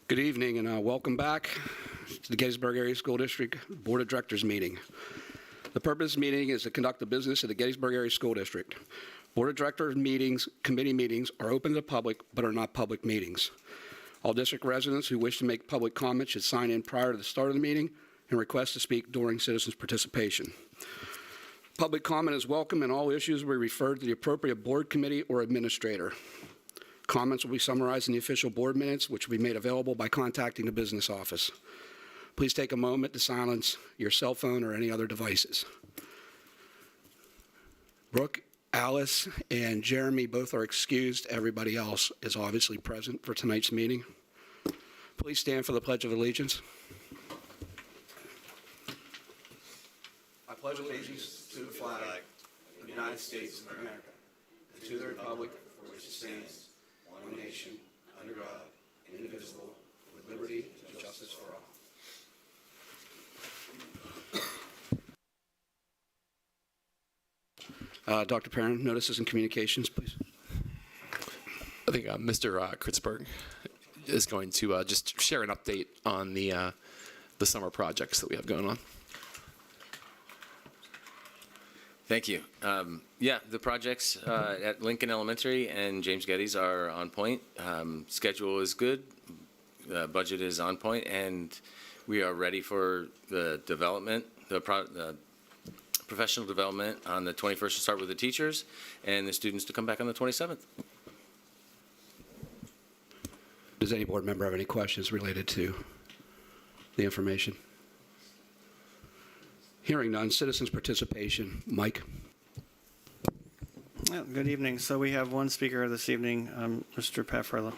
Good evening and welcome back to the Gettysburg Area School District Board of Directors meeting. The purpose of the meeting is to conduct the business of the Gettysburg Area School District. Board of Directors meetings, committee meetings are open to the public but are not public meetings. All district residents who wish to make public comments should sign in prior to the start of the meeting and request to speak during citizens' participation. Public comment is welcome and all issues will be referred to the appropriate board committee or administrator. Comments will be summarized in the official board minutes, which will be made available by contacting the business office. Please take a moment to silence your cell phone or any other devices. Brooke, Alice, and Jeremy both are excused. Everybody else is obviously present for tonight's meeting. Please stand for the Pledge of Allegiance. I pledge allegiance to the flag of the United States of America and to the republic for which it stands, one nation, under God, indivisible, with liberty and justice for all. Dr. Perrin, notices and communications, please. I think Mr. Kritzberg is going to just share an update on the summer projects that we have going on. Thank you. Yeah, the projects at Lincoln Elementary and James Geddes are on point. Schedule is good. Budget is on point, and we are ready for the development, the professional development on the 21st to start with the teachers, and the students to come back on the 27th. Does any board member have any questions related to the information? Hearing none, citizens' participation. Mike. Well, good evening. So we have one speaker this evening, Mr. Pafferla.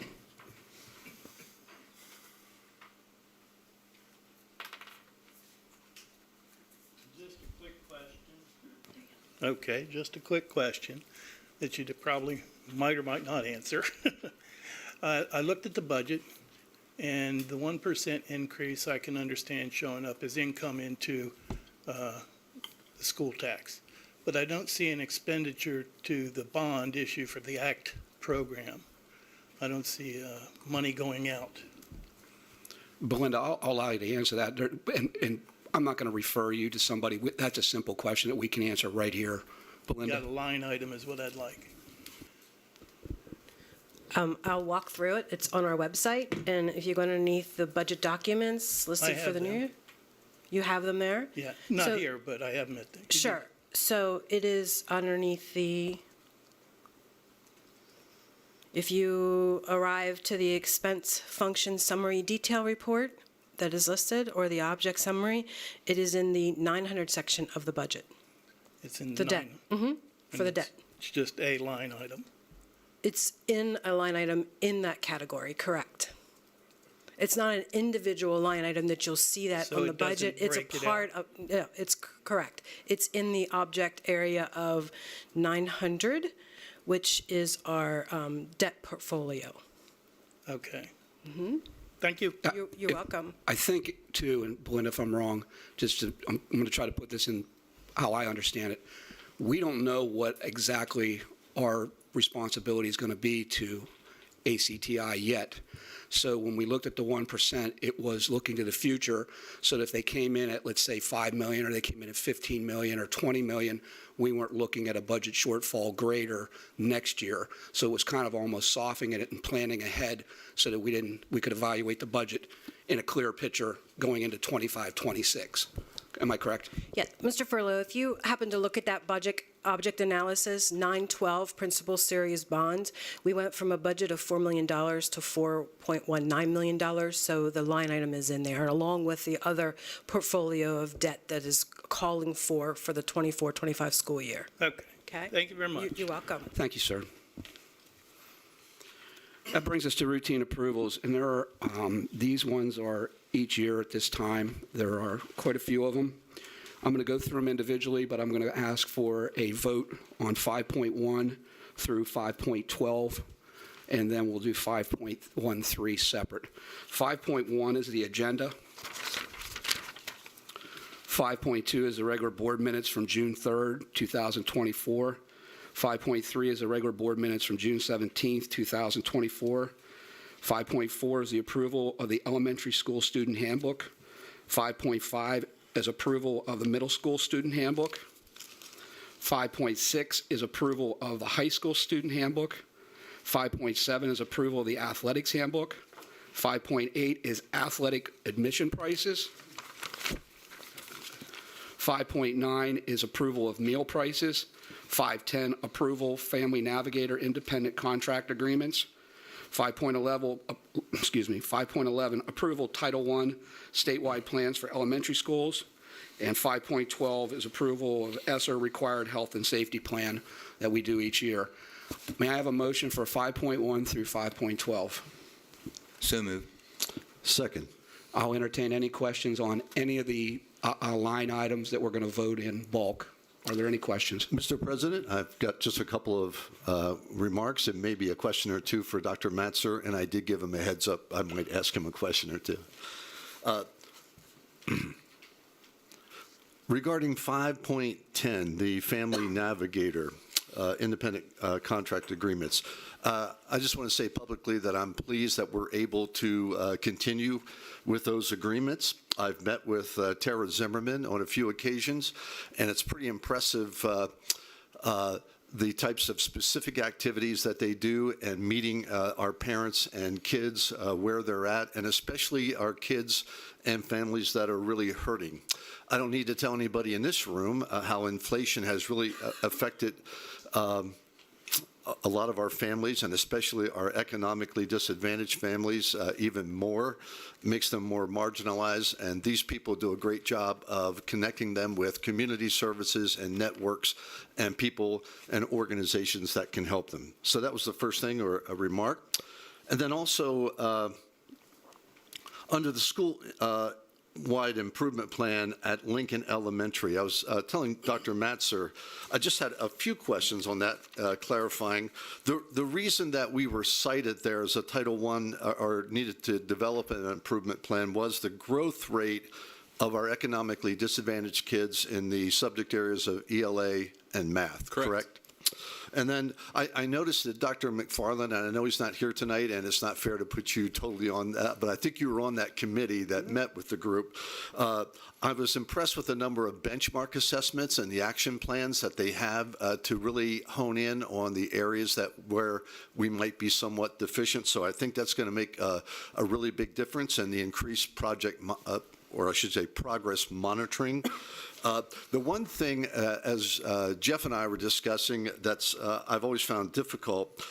Just a quick question. Okay, just a quick question that you probably might or might not answer. I looked at the budget, and the 1% increase I can understand showing up as income into the school tax. But I don't see an expenditure to the bond issue for the ACT program. I don't see money going out. Belinda, I'll allow you to answer that. And I'm not going to refer you to somebody. That's a simple question that we can answer right here. Belinda. Got a line item is what I'd like. I'll walk through it. It's on our website. And if you go underneath the budget documents listed for the new year. You have them there? Yeah, not here, but I have them at the... Sure. So it is underneath the, if you arrive to the expense function summary detail report that is listed, or the object summary, it is in the 900 section of the budget. It's in the debt. For the debt. It's just a line item. It's in a line item in that category, correct. It's not an individual line item that you'll see that on the budget. It's a part of, yeah, it's correct. It's in the object area of 900, which is our debt portfolio. Okay. Thank you. You're welcome. I think, too, and Belinda, if I'm wrong, I'm going to try to put this in how I understand it. We don't know what exactly our responsibility is going to be to ACTI yet. So when we looked at the 1%, it was looking to the future, so that if they came in at, let's say, 5 million, or they came in at 15 million or 20 million, we weren't looking at a budget shortfall greater next year. So it was kind of almost softening it and planning ahead so that we could evaluate the budget in a clear picture going into 25, 26. Am I correct? Yeah, Mr. Furlow, if you happen to look at that budget object analysis, 912 principal series bonds, we went from a budget of $4 million to $4.19 million, so the line item is in there, along with the other portfolio of debt that is calling for the 24-25 school year. Okay. Okay? Thank you very much. You're welcome. Thank you, sir. That brings us to routine approvals, and there are these ones are each year at this time. There are quite a few of them. I'm going to go through them individually, but I'm going to ask for a vote on 5.1 through 5.12, and then we'll do 5.13 separate. 5.1 is the agenda. 5.2 is the regular board minutes from June 3rd, 2024. 5.3 is the regular board minutes from June 17th, 2024. 5.4 is the approval of the elementary school student handbook. 5.5 is approval of the middle school student handbook. 5.6 is approval of the high school student handbook. 5.7 is approval of the athletics handbook. 5.8 is athletic admission prices. 5.9 is approval of meal prices. 5.10, approval family navigator independent contract agreements. 5.11, approval Title I statewide plans for elementary schools. And 5.12 is approval of ESSER required health and safety plan that we do each year. May I have a motion for 5.1 through 5.12? So moved. Second. I'll entertain any questions on any of the line items that we're going to vote in bulk. Are there any questions? Mr. President, I've got just a couple of remarks and maybe a question or two for Dr. Matzer, and I did give him a heads up. I might ask him a question or two. Regarding 5.10, the Family Navigator independent contract agreements, I just want to say publicly that I'm pleased that we're able to continue with those agreements. I've met with Tara Zimmerman on a few occasions, and it's pretty impressive the types of specific activities that they do and meeting our parents and kids where they're at, and especially our kids and families that are really hurting. I don't need to tell anybody in this room how inflation has really affected a lot of our families, and especially our economically disadvantaged families, even more, makes them more marginalized. And these people do a great job of connecting them with community services and networks and people and organizations that can help them. So that was the first thing, or a remark. And then also, under the school-wide improvement plan at Lincoln Elementary, I was telling Dr. Matzer, I just had a few questions on that, clarifying. The reason that we were cited there as a Title I or needed to develop an improvement plan was the growth rate of our economically disadvantaged kids in the subject areas of ELA and math, correct? And then I noticed that Dr. McFarland, and I know he's not here tonight, and it's not fair to put you totally on that, but I think you were on that committee that met with the group. I was impressed with the number of benchmark assessments and the action plans that they have to really hone in on the areas where we might be somewhat deficient. So I think that's going to make a really big difference in the increased project, or I should say progress monitoring. The one thing, as Jeff and I were discussing, that's I've always found difficult,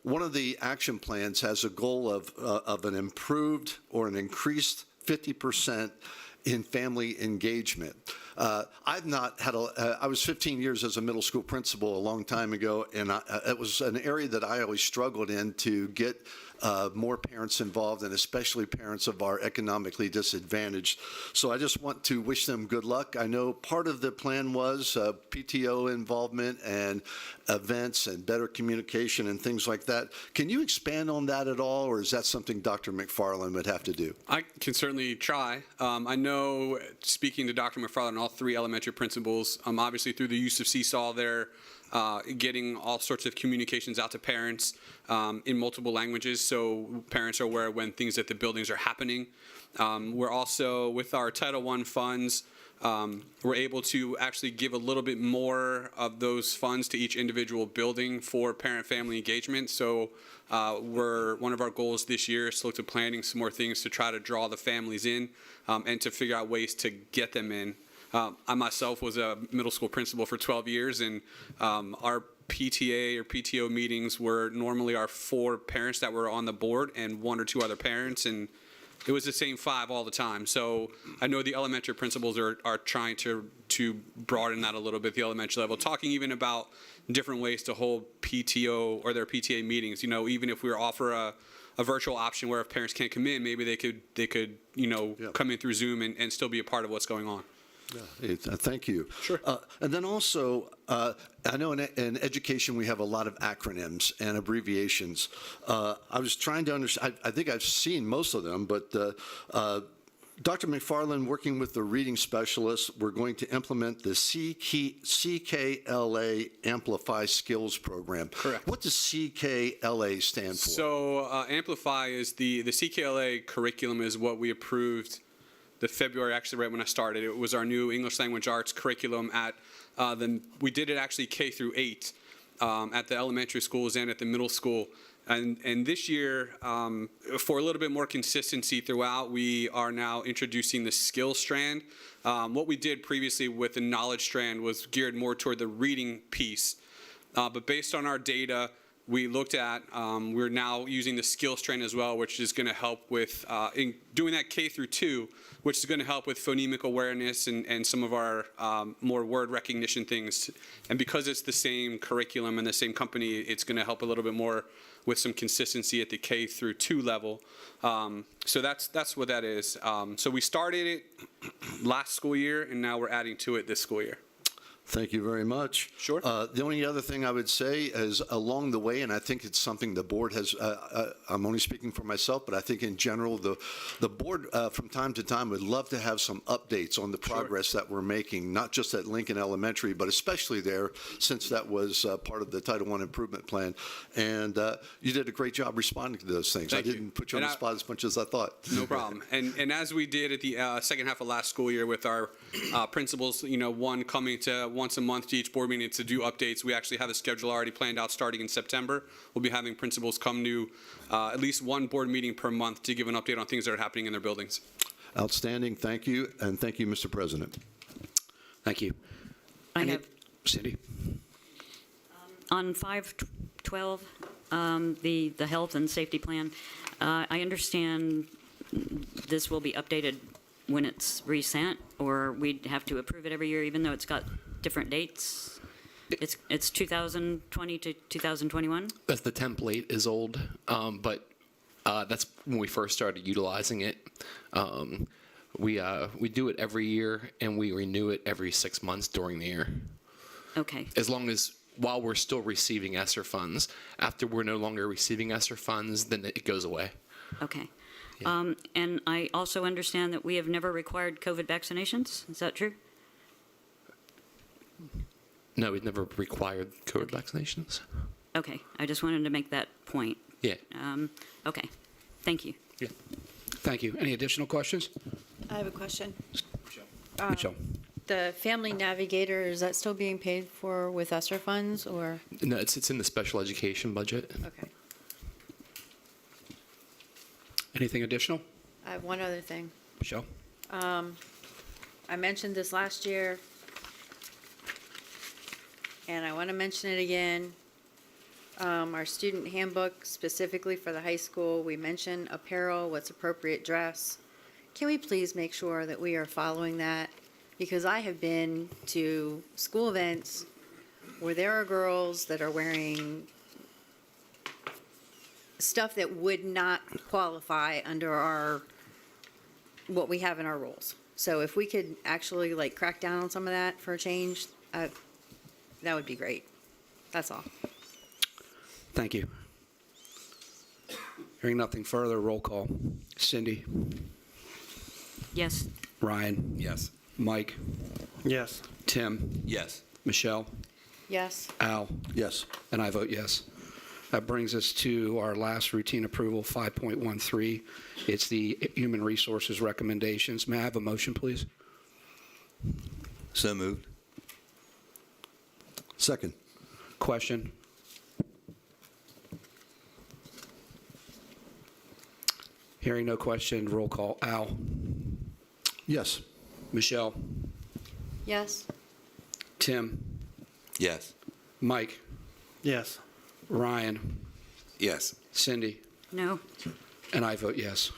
one of the action plans has a goal of an improved or an increased 50% in family engagement. I've not had I was 15 years as a middle school principal a long time ago, and it was an area that I always struggled in to get more parents involved, and especially parents of our economically disadvantaged. So I just want to wish them good luck. I know part of the plan was PTO involvement and events and better communication and things like that. Can you expand on that at all, or is that something Dr. McFarland would have to do? I can certainly try. I know, speaking to Dr. McFarland, all three elementary principals, obviously through the use of Seesaw, they're getting all sorts of communications out to parents in multiple languages, so parents are aware when things at the buildings are happening. We're also, with our Title I funds, we're able to actually give a little bit more of those funds to each individual building for parent-family engagement. So one of our goals this year is to look to planning some more things to try to draw the families in and to figure out ways to get them in. I myself was a middle school principal for 12 years, and our PTA or PTO meetings were normally our 4 parents that were on the board and 1 or 2 other parents, and it was the same 5 all the time. So I know the elementary principals are trying to broaden that a little bit, the elementary level, talking even about different ways to hold PTO or their PTA meetings. You know, even if we offer a virtual option where if parents can't come in, maybe they could come in through Zoom and still be a part of what's going on. Yeah, thank you. Sure. And then also, I know in education we have a lot of acronyms and abbreviations. I was trying to understand, I think I've seen most of them, but Dr. McFarland, working with the reading specialists, we're going to implement the CKLA Amplify Skills Program. Correct. What does CKLA stand for? So Amplify is the CKLA curriculum is what we approved the February, actually right when I started. It was our new English Language Arts curriculum at we did it actually K through 8 at the elementary schools and at the middle school. And this year, for a little bit more consistency throughout, we are now introducing the skill strand. What we did previously with the knowledge strand was geared more toward the reading piece. But based on our data, we looked at, we're now using the skill strand as well, which is going to help with in doing that K through 2, which is going to help with phonemic awareness and some of our more word recognition things. And because it's the same curriculum and the same company, it's going to help a little bit more with some consistency at the K through 2 level. So that's what that is. So we started it last school year, and now we're adding to it this school year. Thank you very much. Sure. The only other thing I would say is along the way, and I think it's something the board has, I'm only speaking for myself, but I think in general, the board from time to time would love to have some updates on the progress that we're making, not just at Lincoln Elementary, but especially there, since that was part of the Title I Improvement Plan. And you did a great job responding to those things. Thank I you. didn't put you on the spot as much as I thought. No problem. And as we did at the second half of last school year with our principals, one coming to once a month to each board meeting to do updates, we actually have a schedule already planned out starting in September. We'll be having principals come to at least one board meeting per month to give an update on things that are happening in their buildings. Outstanding. Thank you. And thank you, Mr. President. Thank you. I have, Cindy? on 512, the health and safety plan, I understand this will be updated when it's resent, or we'd have to approve it every year, even though it's got different dates. It's 2020 to 2021. That's the template is old, but that's when we first started utilizing it. We do it every year, and we renew it every 6 months during the year. Okay. As long as while we're still receiving ESSER funds. After we're no longer receiving ESSER funds, then it goes away. Okay. And I also understand that we have never required COVID vaccinations. Is that true? No, we've never required COVID vaccinations. Okay. I just wanted to make that point. Yeah. Okay. Thank you. Yeah. Thank you. Any additional questions? I have a question. Michelle? The Family Navigator, is that still being paid for with ESSER funds, or? No, it's in the special education budget. Okay. Anything additional? I have one other thing. Michelle? I mentioned this last year, and I want to mention it again. Our student handbook, specifically for the high school, we mention apparel, what's appropriate dress. Can we please make sure that we are following that? Because I have been to school events where there are girls that are wearing stuff that would not qualify under what we have in our rules. So if we could actually crack down on some of that for a change, that would be great. That's all. Thank you. Hearing nothing further, roll call. Cindy? Yes. Ryan? Yes. Mike? Yes. Tim? Yes. Michelle? Yes. Al? Yes. And I vote yes. That brings us to our last routine approval, 5.13. It's the Human Resources recommendations. May I have a motion, please? So moved. Second. Question? Hearing no question, roll call. Al? Yes. Michelle? Yes. Tim? Yes. Mike? Yes. Ryan? Yes. Cindy? No. And I vote yes.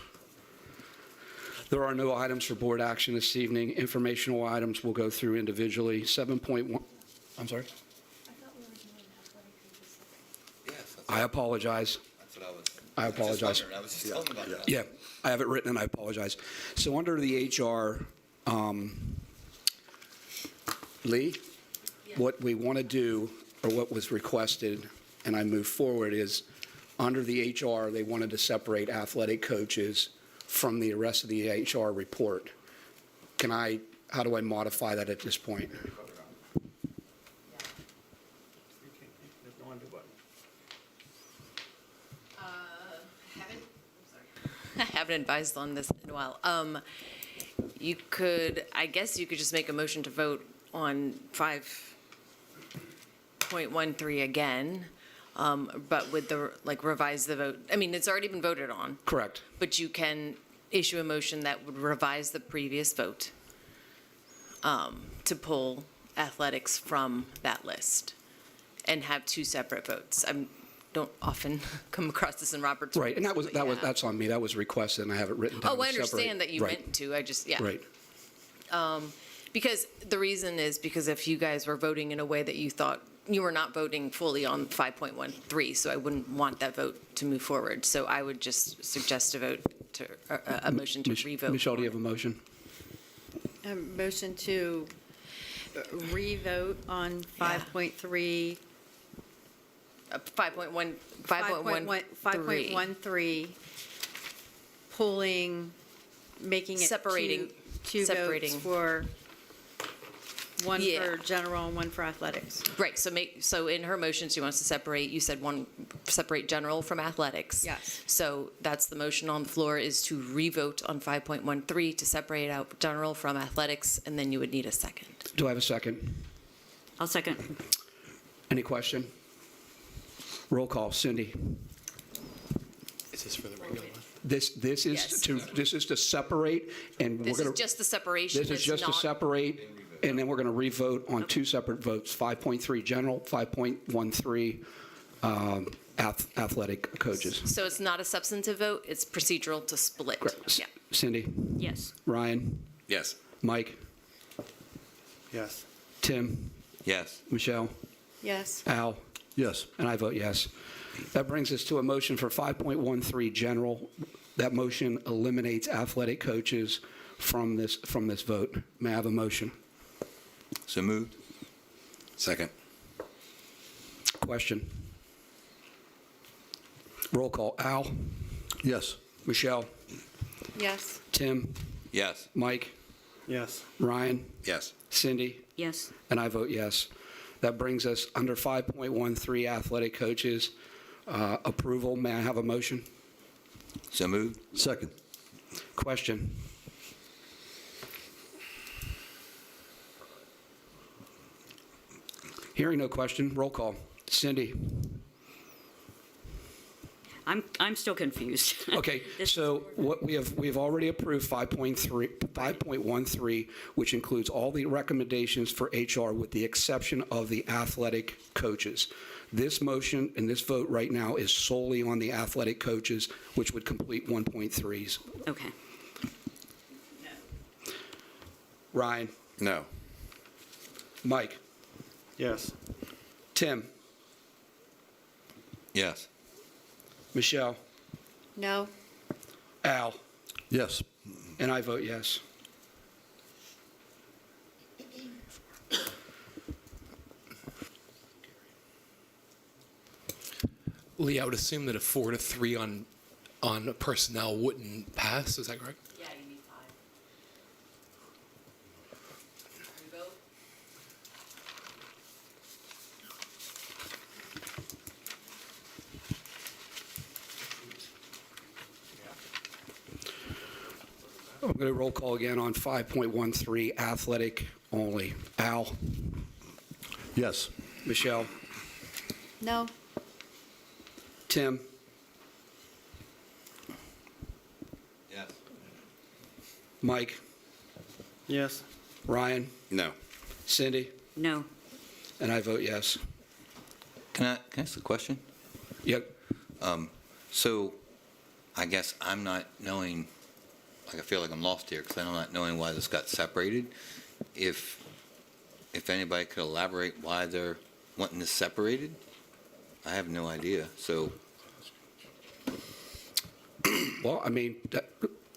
There are no items for board action this evening. Informational items will go through individually. 7.1, I'm sorry? I apologize. That's what I was. I apologize. I was just telling about that. Yeah, I have it written and I apologize. So under the HR, Lee, what we want to do, or what was requested, and I move forward, is under the HR, they wanted to separate athletic coaches from the rest of the HR report. How do I modify that at this point? I haven't advised on this in a while. I guess you could just make a motion to vote on 5.13 again, but with revise the vote. I mean, it's already been voted on, Correct. but you can issue a motion that would revise the previous vote to pull athletics from that list and have two separate votes. I don't often come across this in Robert's Right, and rules, but yeah. that's on me. That was requested, and I have it written down. Oh, I separate. understand that you Right. meant to. I just, yeah. Right. Because the reason is because if you guys were voting in a way that you thought you were not voting fully on 5.13, so I wouldn't want that vote to move forward. So I would just suggest a motion to revote. Michelle, do you have a motion? A motion to revote on 5.3. 5.13, pulling, making it Separating. two Separating. votes for, one Yeah. for general and one for athletics. Right, so in her motion, she wants to separate, you said separate general from athletics. Yes. So that's the motion on the floor, is to revote on 5.13 to separate out general from athletics, and then you would need a second. Do I have a second? I'll second. Any question? Roll call. Cindy? Is this for the regular one? This is Yes. to separate, and we're This going is to... just the separation. This is It's just to not- separate, and then we're going to revote on two separate votes, 5.3 general, 5.13 athletic coaches. So it's not a substantive vote, it's procedural to split. Correct. Yeah. Cindy? Yes. Ryan? Yes. Mike? Yes. Tim? Yes. Michelle? Yes. Al? Yes. And I vote yes. That brings us to a motion for 5.13 general. That motion eliminates athletic coaches from this vote. May I have a motion? So moved. Second. Question? Roll call. Al? Yes. Michelle? Yes. Tim? Yes. Mike? Yes. Ryan? Yes. Cindy? Yes. And I vote yes. That brings us under 5.13 athletic coaches approval. May I have a motion? So moved. Second. Question? Hearing no question, roll call. Cindy? I'm still confused. Okay, so what we've already approved 5.13, which includes all the recommendations for HR with the exception of the athletic coaches. This motion and this vote right now is solely on the athletic coaches, which would complete 1.3s. Okay. Ryan? No. Mike? Yes. Tim? Yes. Michelle? No. Al? Yes. And I vote yes. Lee, I would assume that a 4-3 on personnel wouldn't pass. Is that correct? Yeah, you need 5. Revote? I'm going to roll call again on 5.13 athletic only. Al? Yes. Michelle? No. Tim? Yes. Mike? Yes. Ryan? No. Cindy? No. And I vote yes. Can I ask a question? Yep. So I guess I'm not knowing, I feel like I'm lost here because I'm not knowing why this got separated. If anybody could elaborate why they're wanting this separated, I have no idea. So Well, I mean,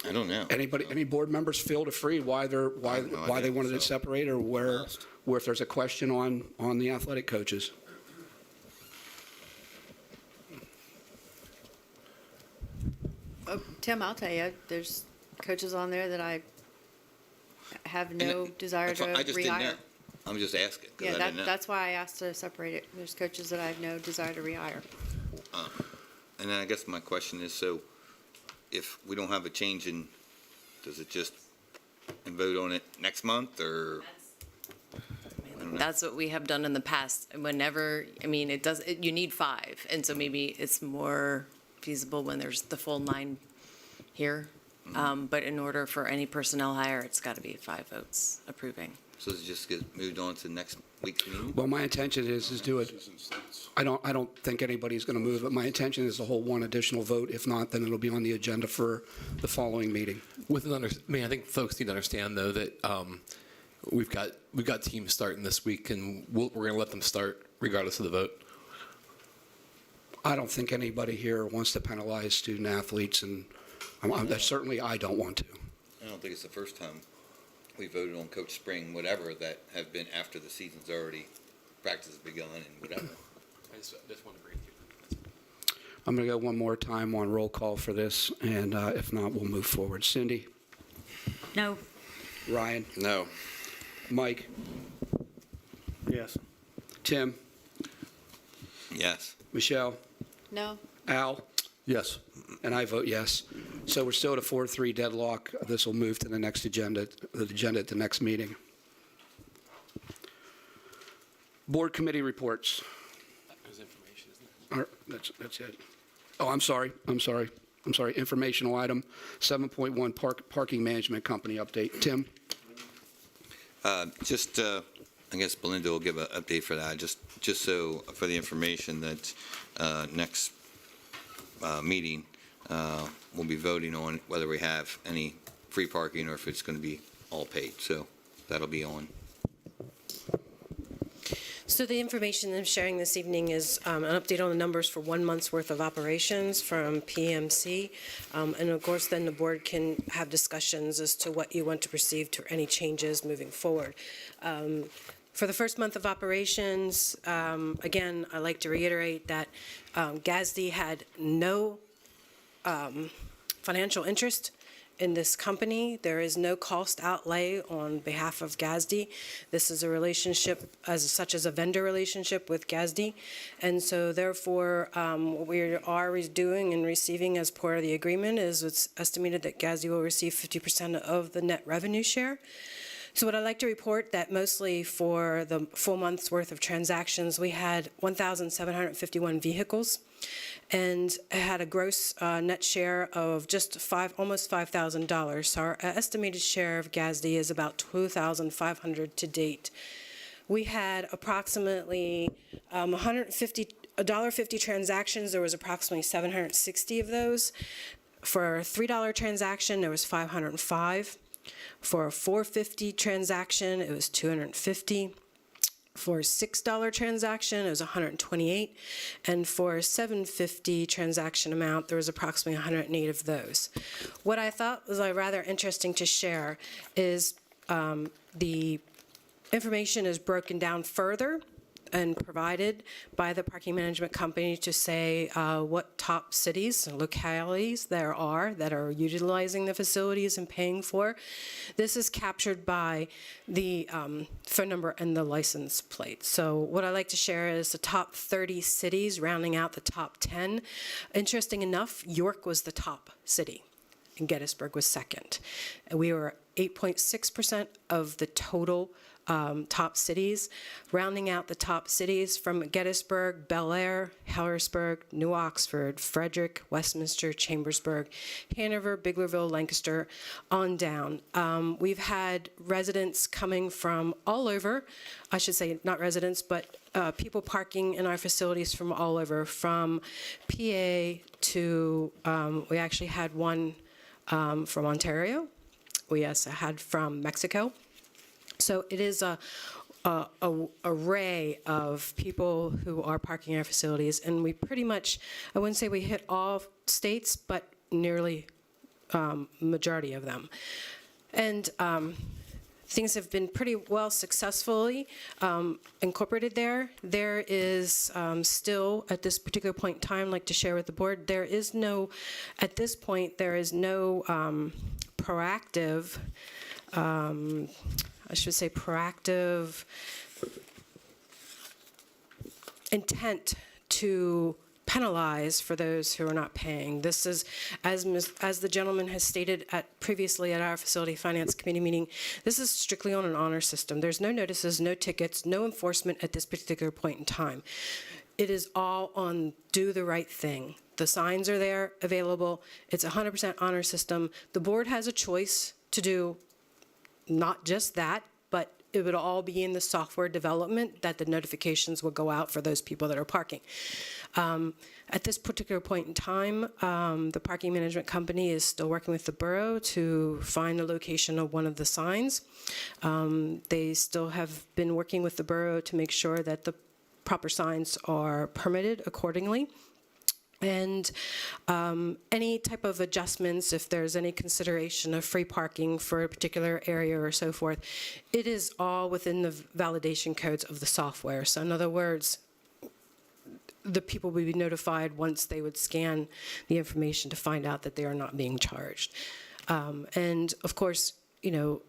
I don't know. any board members feel free why they no idea, wanted it so- separated, or where if there's a question on the athletic coaches. Tim, I'll tell you, there's coaches on there that I have no desire That's to fine. I just didn't know. rehire. I'm just asking, because Yeah, I didn't know. that's why I asked to separate it. There's coaches that I have no desire to rehire. And then I guess my question is, so if we don't have a change in, does it just, and vote on it next month, or? I don't know. That's what we have done in the past. Whenever, I mean, you need 5, and so maybe it's more feasible when there's the full 9 here. But in order for any personnel hire, it's got to be 5 votes approving. So does it just get moved on to next week's meeting? Well, my intention is do it. I don't think anybody's going to move, but my intention is to hold one additional vote. If not, then it'll be on the agenda for the following meeting. I think folks need to understand though that we've got teams starting this week, and we're going to let them start regardless of the vote. I don't think anybody here wants to penalize student athletes, and certainly I don't want to. I don't think it's the first time we voted on Coach Spring, whatever, that have been after the season's already, practice has begun and whatever. I just want to bring you. I'm going to go one more time on roll call for this, and if not, we'll move forward. Cindy? No. Ryan? No. Mike? Yes. Tim? Yes. Michelle? No? Al? Yes. And I vote yes. So we're still at a 4-3 deadlock. This will move to the next agenda, at the next meeting. Board committee reports. There's information, isn't there? That's it. Oh, I'm sorry. Informational item, 7.1 parking management company update. Tim? I guess Belinda will give an update for that, just so, for the information that next meeting, we'll be voting on whether we have any free parking or if it's going to be all paid. So that'll be on. So the information I'm sharing this evening is an update on the numbers for 1 month's worth of operations from PMC. And of course, then the board can have discussions as to what you want to perceive to any changes moving forward. For the first month of operations, again, I'd like to reiterate that GASD had no financial interest in this company. There is no cost outlay on behalf of GASD. This is a relationship such as a vendor relationship with GASD. And so therefore, what we are doing and receiving as part of the agreement is it's estimated that GASD will receive 50% of the net revenue share. So what I'd like to report that mostly for the full month's worth of transactions, we had 1,751 vehicles, and it had a gross net share of just almost $5,000. So our estimated share of GASD is about $2,500 to date. We had approximately $150 transactions. There was approximately 760 of those. For a $3 transaction, there was 505. For a $4.50 transaction, it was 250. For a $6 transaction, it was 128. And for a $7.50 transaction amount, there was approximately 108 of those. What I thought was rather interesting to share is the information is broken down further and provided by the parking management company to say what top cities and localities there are that are utilizing the facilities and paying for. This is captured by the phone number and the license plate. So what I'd like to share is the top 30 cities rounding out the top 10. Interesting enough, York was the top city and Gettysburg was second. And we were 8.6% of the total top cities. Rounding out the top cities from Gettysburg, Bel Air, Harrisburg, New Oxford, Frederick, Westminster, Chambersburg, Hanover, Biglerville, Lancaster, on down. We've had residents coming from all over, I should say not residents, but people parking in our facilities from all over, from PA to, we actually had one from Ontario. We also had from Mexico. So it is a array of people who are parking in our facilities, and we pretty much, I wouldn't say we hit all states, but nearly majority of them. And things have been pretty well successfully incorporated there. There is still, at this particular point in time, like to share with the board, there is no, at this point, there is no proactive, I should say proactive intent to penalize for those who are not paying. This is, as the gentleman has stated previously at our facility finance committee meeting, this is strictly on an honor system. There's no notices, no tickets, no enforcement at this particular point in time. It is all on do the right thing. The signs are there, available. It's 100% honor system. The board has a choice to do not just that, but it would all be in the software development that the notifications will go out for those people that are parking. At this particular point in time, the parking management company is still working with the borough to find the location of one of the signs. They still have been working with the borough to make sure that the proper signs are permitted accordingly. And any type of adjustments, if there's any consideration of free parking for a particular area or so forth, it is all within the validation codes of the software. So in other words, the people would be notified once they would scan the information to find out that they are not being charged. And of course, you know,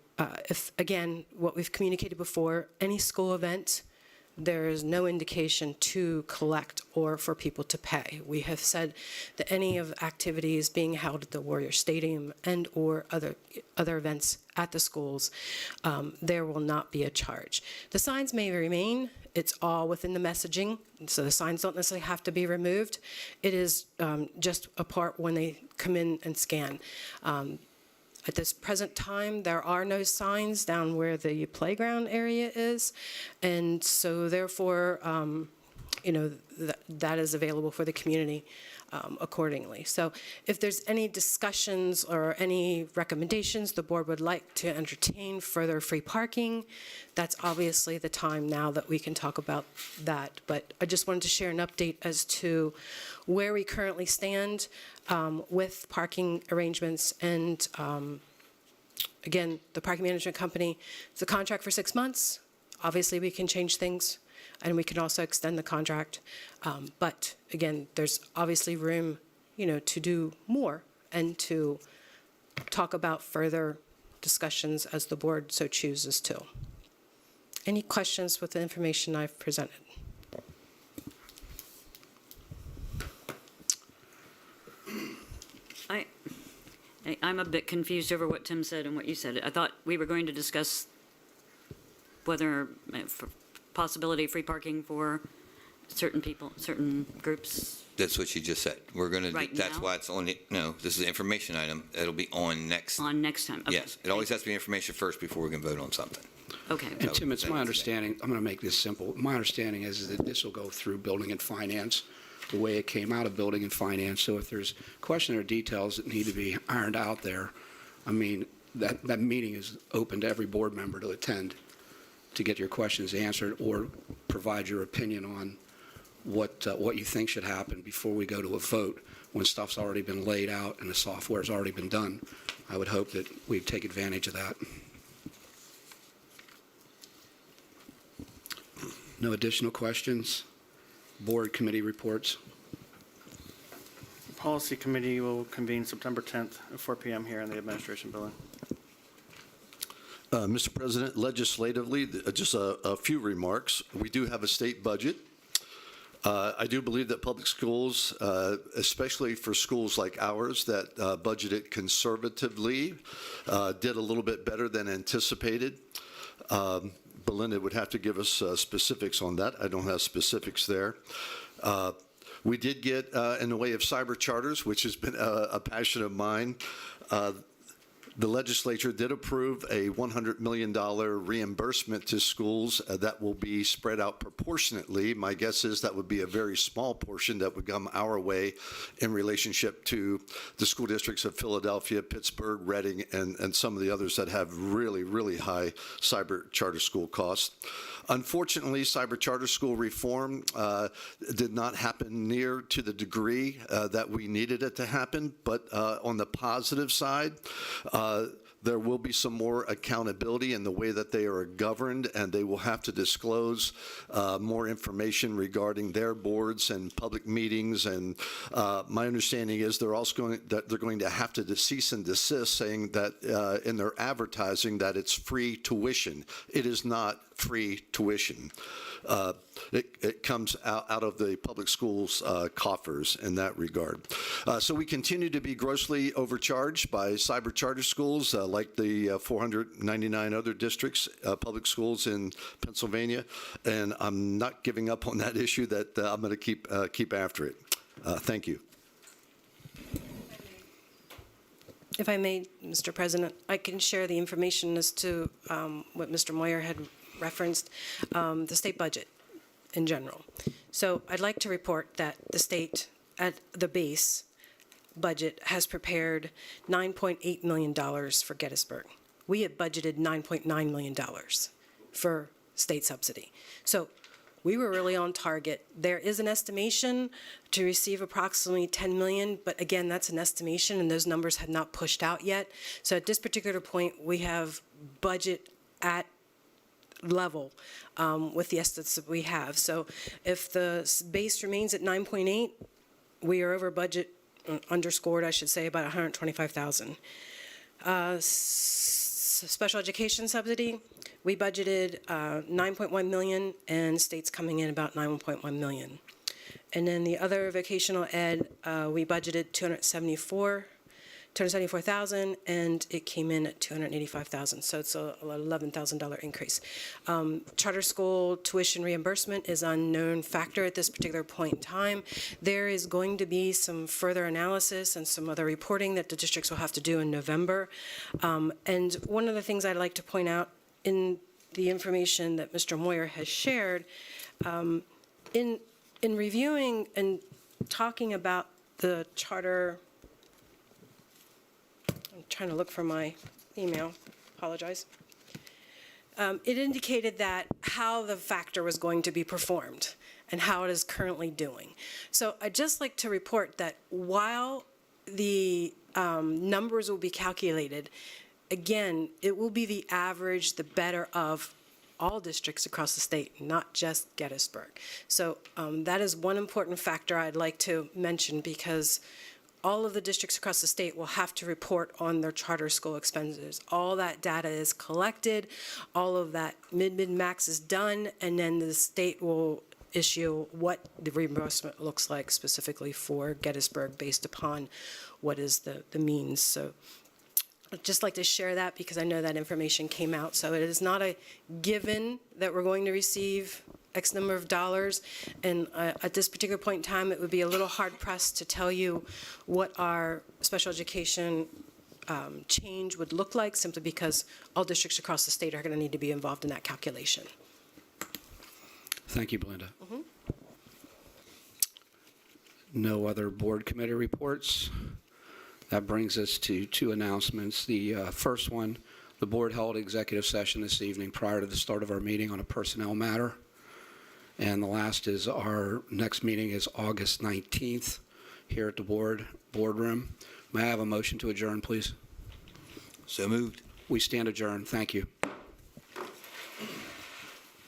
if again, what we've communicated before, any school event, there is no indication to collect or for people to pay. We have said that any of activities being held at the Warrior Stadium and or other events at the schools, there will not be a charge. The signs may remain. It's all within the messaging, so the signs don't necessarily have to be removed. It is just a part when they come in and scan. At this present time, there are no signs down where the playground area is, and so therefore, you know, that is available for the community accordingly. So if there's any discussions or any recommendations the board would like to entertain further free parking, that's obviously the time now that we can talk about that. But I just wanted to share an update as to where we currently stand with parking arrangements. And again, the parking management company, it's a contract for 6 months. Obviously, we can change things, and we can also extend the contract. But again, there's obviously room, you know, to do more and to talk about further discussions as the board so chooses to. Any questions with the information I've presented? I'm a bit confused over what Tim said and what you said. I thought we were going to discuss whether for possibility of free parking for certain people, certain groups. That's what you just said. We're going to, Right that's now? why it's on, no, this is an information item. It'll be on next. On next time. Okay. Yes, it always has to be information first before we can vote on something. Okay. And Tim, it's my understanding, I'm going to make this simple. My understanding is that this will go through Building and Finance, the way it came out of Building and Finance. So if there's questions or details that need to be ironed out there, I mean, that meeting is open to every board member to attend to get your questions answered or provide your opinion on what you think should happen before we go to a vote when stuff's already been laid out and the software's already been done. I would hope that we take advantage of that. No additional questions? Board committee reports? Policy Committee will convene September 10th at 4 p.m. here in the Administration Building. Mr. President, legislatively, just a few remarks. We do have a state budget. I do believe that public schools, especially for schools like ours that budgeted conservatively, did a little bit better than anticipated. Belinda would have to give us specifics on that. I don't have specifics there. We did get in the way of cyber charters, which has been a passion of mine. The legislature did approve a $100 million reimbursement to schools that will be spread out proportionately. My guess is that would be a very small portion that would come our way in relationship to the school districts of Philadelphia, Pittsburgh, Reading, and some of the others that have really, really high cyber charter school costs. Unfortunately, cyber charter school reform did not happen near to the degree that we needed it to happen, but on the positive side, there will be some more accountability in the way that they are governed, and they will have to disclose more information regarding their boards and public meetings. And my understanding is they're going to have to cease and desist, saying that in their advertising that it's free tuition. It is not free tuition. It comes out of the public schools' coffers in that regard. So we continue to be grossly overcharged by cyber charter schools like the 499 other districts, public schools in Pennsylvania, and I'm not giving up on that issue. That I'm going to keep after it. Thank you. If I may, Mr. President, I can share the information as to what Mr. Moyer had referenced, the state budget in general. So I'd like to report that the state, at the base budget, has prepared $9.8 million for Gettysburg. We had budgeted $9.9 million for state subsidy. So we were really on target. There is an estimation to receive approximately $10 million, but again, that's an estimation, and those numbers had not pushed out yet. So at this particular point, we have budget at level with the estimates that we have. So if the base remains at 9.8, we are over budget, underscored, I should say, about 125,000. Special education subsidy, we budgeted 9.1 million, and state's coming in about 9.1 million. And then the other vocational ed, we budgeted 274,000, and it came in at 285,000. So it's a $11,000 increase. Charter school tuition reimbursement is an unknown factor at this particular point in time. There is going to be some further analysis and some other reporting that the districts will have to do in November. And one of the things I'd like to point out in the information that Mr. Moyer has shared, in reviewing and talking about the charter, I'm trying to look for my email, apologize. It indicated that how the factor was going to be performed and how it is currently doing. So I'd just like to report that while the numbers will be calculated, again, it will be the average, the better of all districts across the state, not just Gettysburg. So that is one important factor I'd like to mention, because all of the districts across the state will have to report on their charter school expenses. All that data is collected, all of that mid-max is done, and then the state will issue what the reimbursement looks like specifically for Gettysburg based upon what is the means. So I'd just like to share that because I know that information came out. So it is not a given that we're going to receive X number of dollars. And at this particular point in time, it would be a little hard pressed to tell you what our special education change would look like, simply because all districts across the state are going to need to be involved in that calculation. Thank you, Belinda. Mm-hmm. No other board committee reports. That brings us to two announcements. The first one, the board held executive session this evening prior to the start of our meeting on a personnel matter. And the last is our next meeting is August 19th here at the boardroom. May I have a motion to adjourn, please? So moved. We stand adjourned. Thank you.